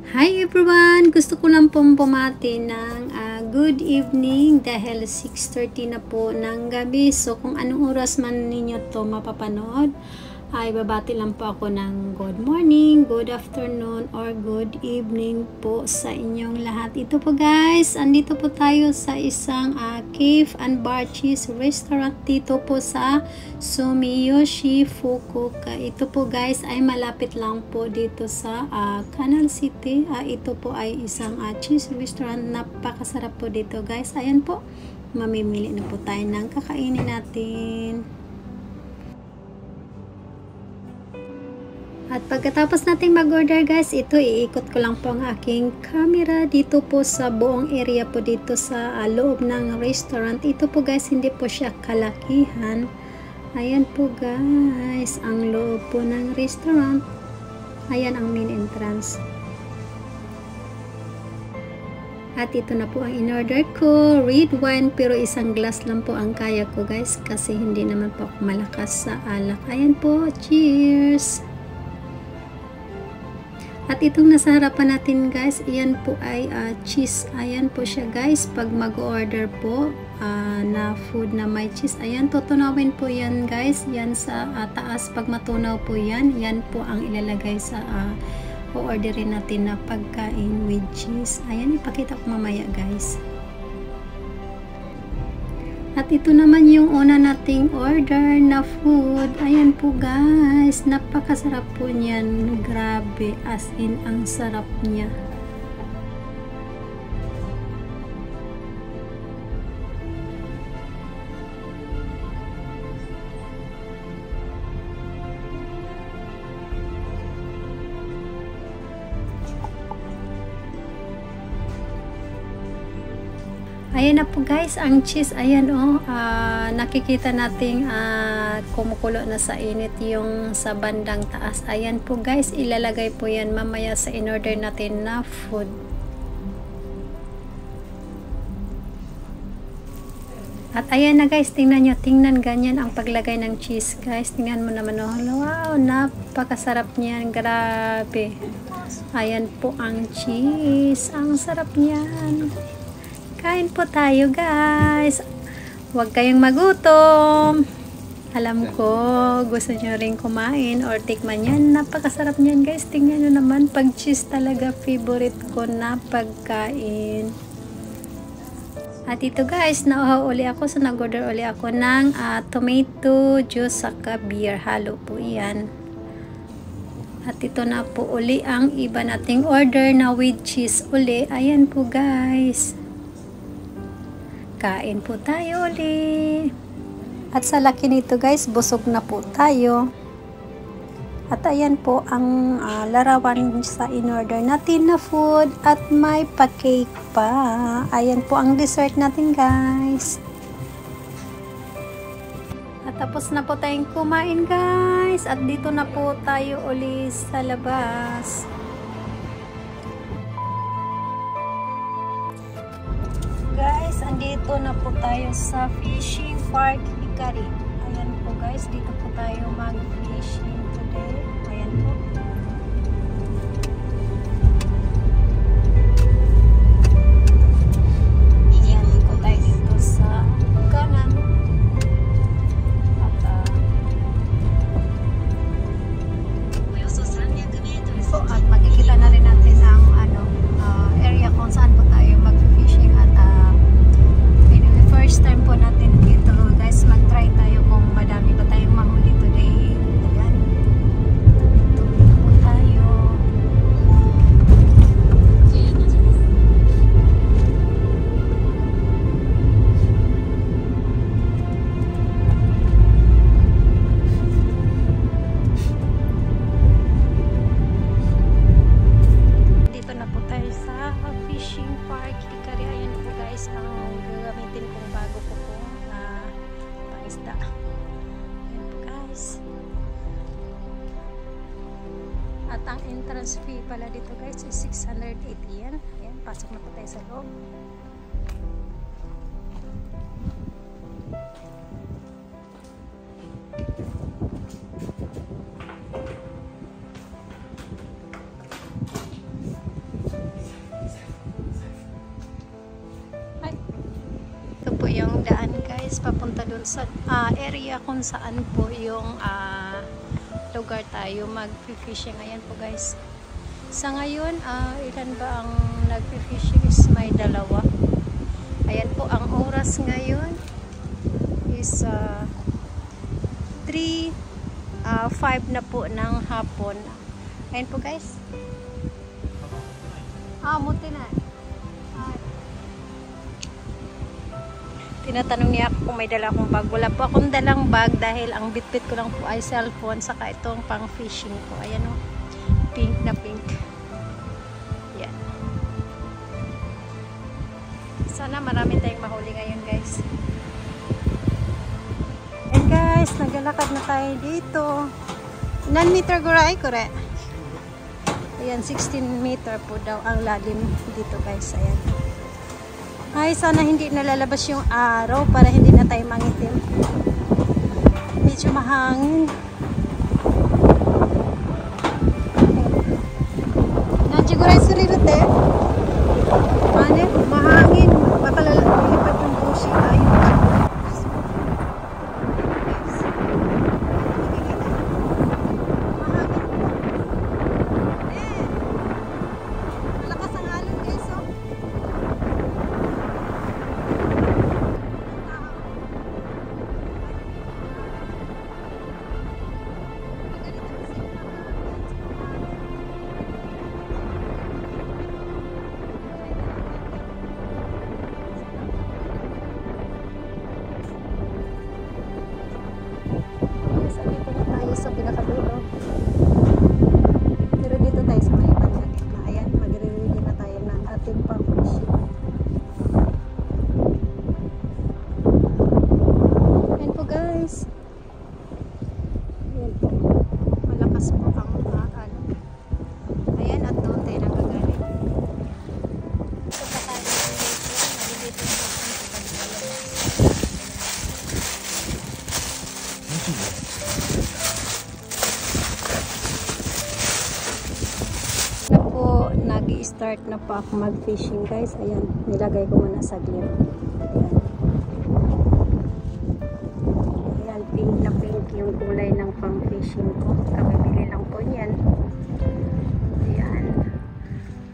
Hi everyone! Gusto ko lang pong bumati ng good evening dahil 6:30 na po ng gabi. So kung anong oras man ninyo to mapapanood, ay babati lang po ako ng good morning, good afternoon, or good evening po sa inyong lahat. Ito po guys, andito po tayo sa isang Cave and Bar Cheese Restaurant dito po sa Sumiyoshi, Fukuoka. Ito po guys ay malapit lang po dito sa Canal City. Ito po ay isang cheese restaurant. Napakasarap po dito guys. Ayan po, mamimili na po tayo ng kakainin natin. At pagkatapos nating mag-order guys, ito iikot ko lang po ang aking camera dito po sa buong area po dito sa loob ng restaurant. Ito po guys, hindi po siya kalakihan. Ayan po guys, ang loob po ng restaurant. Ayan ang main entrance. At ito na po ang in-order ko, red wine, pero isang glass lang po ang kaya ko guys kasi hindi naman po ako malakas sa alak. Ayan po, cheers! At itong nasa harapan natin guys, iyan po ay cheese. Ayan po siya guys, pag mag-order po na food na may cheese. Ayan, tutunawin po yan guys. Yan sa taas, pag matunaw po yan, yan po ang ilalagay sa o-orderin natin na pagkain with cheese. Ayan, ipakita ko mamaya guys. At ito naman yung una nating order na food. Ayan po guys, napakasarap po niyan. Grabe, as in ang sarap niya. Ayan na po guys, ang cheese, ayan nakikita nating kumukulo na sa init yung sa bandang taas. Ayan po guys, ilalagay po yan mamaya sa in-order natin na food. At ayan na guys, tingnan nyo, tingnan ganyan ang paglagay ng cheese guys. Tingnan mo naman, wow, napakasarap niyan, grabe. Ayan po ang cheese, ang sarap niyan. Kain po tayo guys. Huwag kayong magutom. Alam ko gusto nyo rin kumain or tikman yan. Napakasarap niyan guys. Tingnan nyo naman, pag cheese talaga favorite ko na pagkain. At ito guys, nauhaw uli ako. So nag-order uli ako ng tomato juice saka beer. Halo po yan. At ito na po uli ang iba nating order na with cheese uli. Ayan po guys. Kain po tayo ulit. At sa laki nito guys, busog na po tayo. At ayan po ang larawan sa in-order natin na food. At may pa-cake pa. Ayan po ang dessert natin guys. At tapos na po tayong kumain guys. At dito na po tayo ulit sa labas. Guys, andito na po tayo sa Fishing Park Hikari. Ayan po guys, dito po tayo mag-fishing today. Ayan po. Ayan po tayo dito sa kanan. At makikita na rin natin ang area kung saan po tayo mag-fishing. At first time po natin dito guys, mag-try tayo kung madami ba tayong mahuli today. Ayan, tumili po tayo. Dito na po tayo sa Fishing Park Hikari. Ayan po guys ang gagamitin kong bago ko po pangisda. Ayan po guys. At ang entrance fee pala dito guys is 680 yen. Ayan, pasok na po tayo sa loob. guys, papunta dun sa area kung saan po yung lugar tayo mag-fishing. Ayan po guys. Sa ngayon, ilan ba ang nag-fishing is may 2. Ayan po, ang oras ngayon is 3:05 na po ng hapon. Ayan po guys. Muti na. Tinatanong niya ako kung may dala akong bag. Wala po akong dalang bag dahil ang bitbit ko lang po ay cellphone saka itong pang fishing ko. Ayan o. Pink na pink. Yan. Sana marami tayong mahuli ngayon guys. And guys, naglalakad na tayo dito. 9 meter guray kore. Ayan, 16 meter po daw ang lalim dito guys. Ayan. Ay, sana hindi nalalabas yung araw para hindi na tayo mangitim. Medyo mahangin. Najiguray sulirute. Ano? Mahangin. Baka lalipad yung busi. Ayun. Sa pinakadulo. Pero dito tayo sa may bandang gitna. Ayan, magre-ready na tayo ng ating pang-fishing. Ayan po guys. Ayan po. Malakas po ang ano. Ayan, at doon tayo nagagaling. Ito pa tayo dito. Nag-start na pa ako mag-fishing guys. Ayan, nilagay ko muna saglit. Ayan. Ayan, pink na pink yung kulay ng pang-fishing ko. Kabibili lang po yan. Ayan.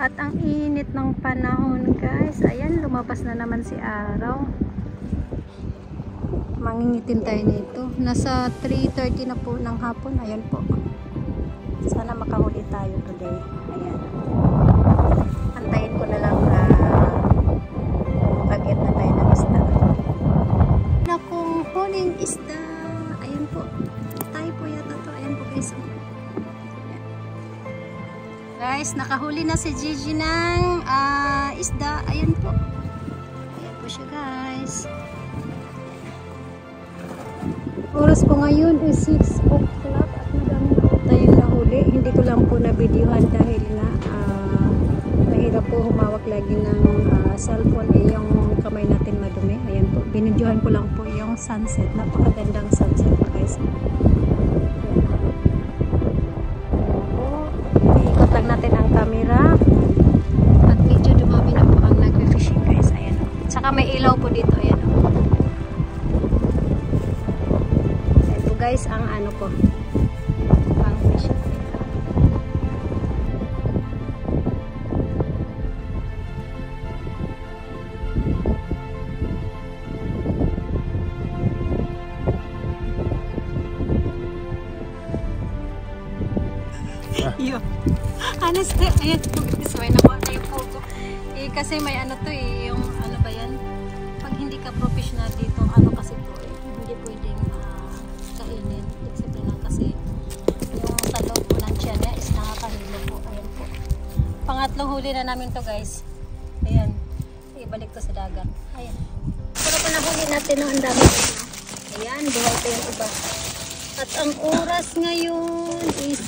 At ang init ng panahon guys. Ayan, lumabas na naman si araw. Mangingitim tayo nito. Nasa 3:30 na po ng hapon. Ayan po. Sana makahuli tayo today. Ayan. Antayin ko na lang makagit na tayo ng isda. Na kung huling isda. Ayan po. Tayo po yata to. Ayan po guys. Ayan. Guys, nakahuli na si Gigi ng isda. Ayan po. Ayan po siya guys. Oras po ngayon is 6 o'clock at madami na po tayong nahuli. Hindi ko lang po na-videohan dahil na mahirap po humawak lagi ng cellphone. Yung kamay natin madumi. Ayan po. Binidyohan ko lang po yung sunset. Napakagandang sunset po guys. Iikot lang natin ang camera. At medyo dumami na po ang nag-fishing guys. Ayan o. Tsaka may ilaw po dito. Ayan o. Ayan po guys ang ano po. Ang fishing. Yo. Honestly, ayan po guys, may nakuha tayo po. Kasi may ano to yung ano ba yan? Pag hindi ka professional dito, ano kasi po hindi pwedeng kainin. Except lang kasi yung sa loob po ng tiyan niya is nakakahilo po. Ayan po. Pangatlong huli na namin to guys. Ayan. Ibalik to sa dagat. Ayan. Pero panahuli natin ang dami. Ayan, buhay pa yung iba. At ang oras ngayon is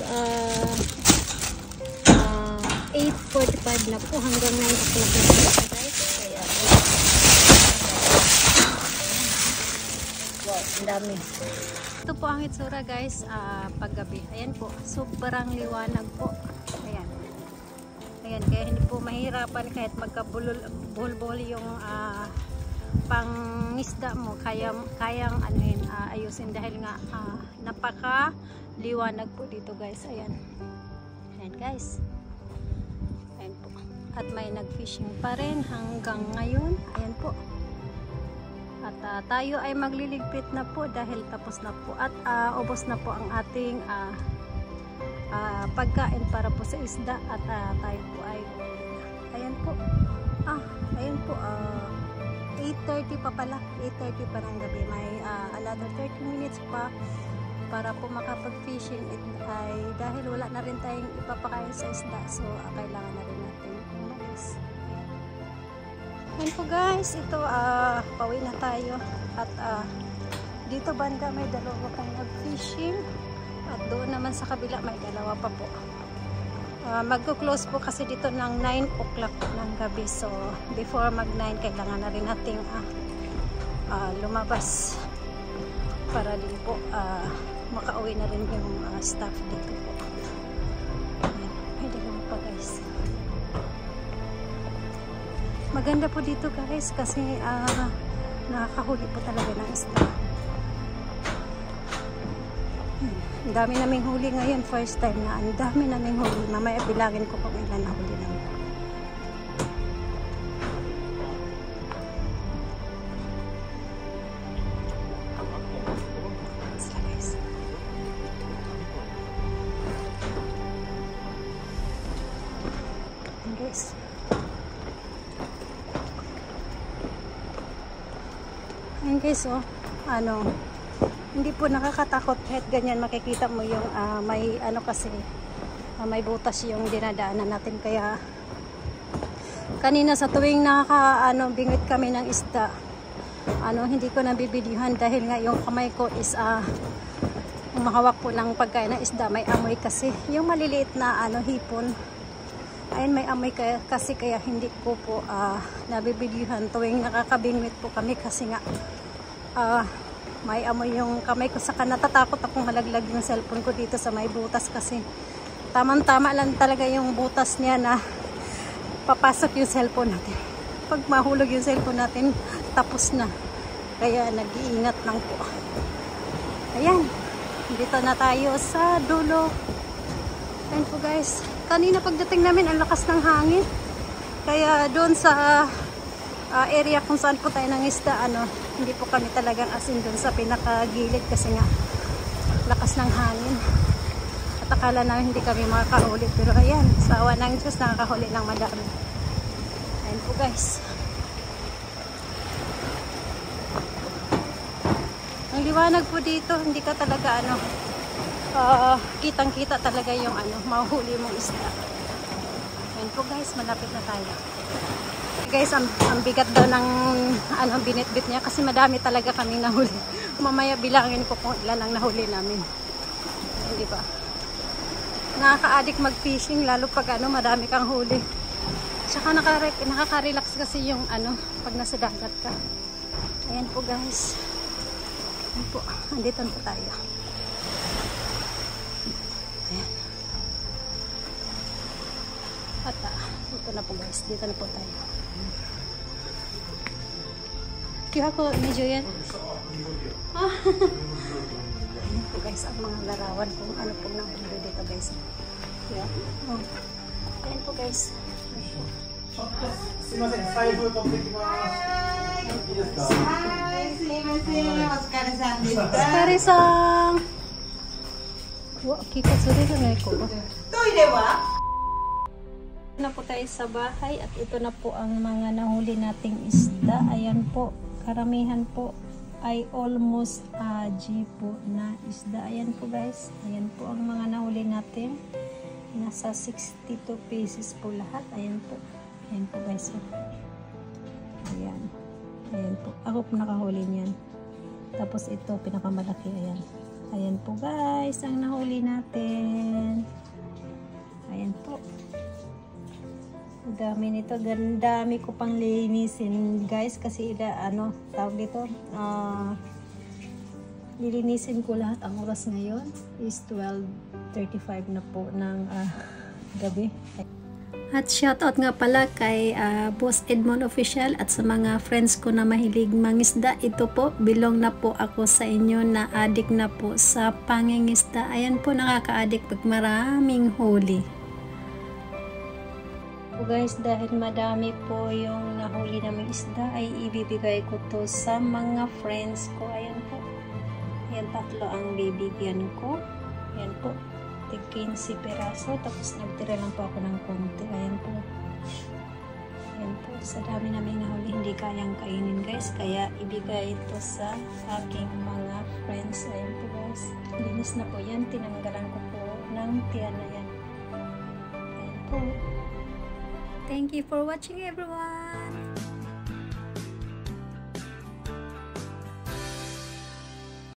8:45 na po hanggang 9 o'clock na po guys. Kaya, wow, ang dami. Ito po ang itsura guys paggabi. Ayan po, sobrang liwanag po. Ayan. Ayan, kaya hindi po mahirapan kahit magkabulol-bulol yung pangisda mo kayang ayusin dahil nga napaka liwanag po dito guys. Ayan guys, ayan po, at may nag-fishing pa rin hanggang ngayon. Ayan po, at tayo ay magliligpit na po dahil tapos na po at ubos na po ang ating pagkain para po sa isda at tayo po ay ayan po 8:30 pa pala, 8:30 pa ng gabi. May another 30 minutes pa para po makapag-fishing ay dahil wala na rin tayong ipapakain sa isda, so kailangan na rin natin umalis. Ayan po guys, ito pauwi na tayo at dito banda may dalawa pang nag-fishing at doon naman sa kabila may dalawa pa po. Magko-close po kasi dito ng 9 o'clock ng gabi, so before mag 9 kailangan na rin nating lumabas para din po makauwi na rin yung staff dito po. Ayan, may dalawa pa guys. Maganda po dito guys kasi nakakahuli po talaga ng isda. Ang dami naming huli ngayon, first time na ang dami naming huli. Mamaya bilangin ko kung ilan na huli namin. Sila guys. Ayan guys. Ayan guys, oh. Hindi po nakakatakot kahit ganyan makikita mo yung may kasi may butas yung dinadaanan natin, kaya kanina sa tuwing bingwit kami ng isda hindi ko nabibidyuhan dahil nga yung kamay ko is umahawak po ng pagkain ng isda, may amoy kasi yung maliliit na hipon, ayun may amoy kasi kaya hindi ko po nabibidyuhan tuwing nakakabingwit po kami kasi nga may amoy yung kamay ko, saka natatakot akong malaglag yung cellphone ko dito sa may butas kasi tamang-tama lang talaga yung butas niya na papasok yung cellphone natin. Pag mahulog yung cellphone natin, tapos na. Kaya nag-iingat lang po. Ayan, dito na tayo sa dulo. Ayan po guys, kanina pagdating namin ang lakas ng hangin, kaya doon sa area kung saan po tayo ng isda, hindi po kami talagang asin doon sa pinakagilid kasi nga lakas ng hangin at akala namin hindi kami makakahuli, pero ayan, sa awa ng Diyos nakakahuli ng madami. Ayan po guys, ang liwanag po dito, hindi ka talaga kitang kita talaga yung mahuli mong isda. Ayan po guys, malapit na tayo. Guys, ang bigat daw ng binitbit niya kasi madami talaga kaming nahuli. Mamaya bilangin ko kung ilan ang nahuli namin. Hindi ba? Nakaka-addict mag-fishing lalo pag madami kang huli. Tsaka nakaka-relax kasi yung pag nasa dagat ka. Ayan po guys. Ayan po, andito po tayo. Ayan. At ito na po guys, dito na po tayo. Kaya ko medyo yan. Ayan po guys, ang mga larawan kung ano po nahuli dito guys. Yeah. Oh. Ayan po guys. Kare-san. Wa, kikatsuri na ko. Toire wa? Na po tayo sa bahay at ito na po ang mga nahuli nating isda. Ayan po, karamihan po ay almost G po na isda. Ayan po guys, ayan po ang mga nahuli natin. Nasa 62 pieces po lahat. Ayan po guys. Ayan, ayan po, ako po nakahuli niyan. Tapos ito pinakamalaki, ayan po guys ang nahuli natin. Ayan po, dami nito, dami ko pang linisin guys kasi tawag dito, lilinisin ko lahat. Ang oras ngayon is 12:35 na po ng gabi. At shoutout nga pala kay Boss Edmond Official at sa mga friends ko na mahilig mangisda. Ito po, bilong na po ako sa inyo na adik na po sa pangingisda. Ayan po, nakaka-adik pag maraming huli. So guys, dahil madami po yung nahuli naming isda, ay ibibigay ko to sa mga friends ko. Ayan po. Ayan, 3 ang bibigyan ko. Ayan po. 15 piraso, tapos nagtira lang po ako ng konti. Ayan po. Ayan po. Sa dami namin nahuli, hindi kayang kainin guys. Kaya ibigay ito sa aking mga friends. Ayan po guys. Linis na po yan. Tinanggalan ko po ng tiyan na yan. Ayan po. Thank you for watching everyone.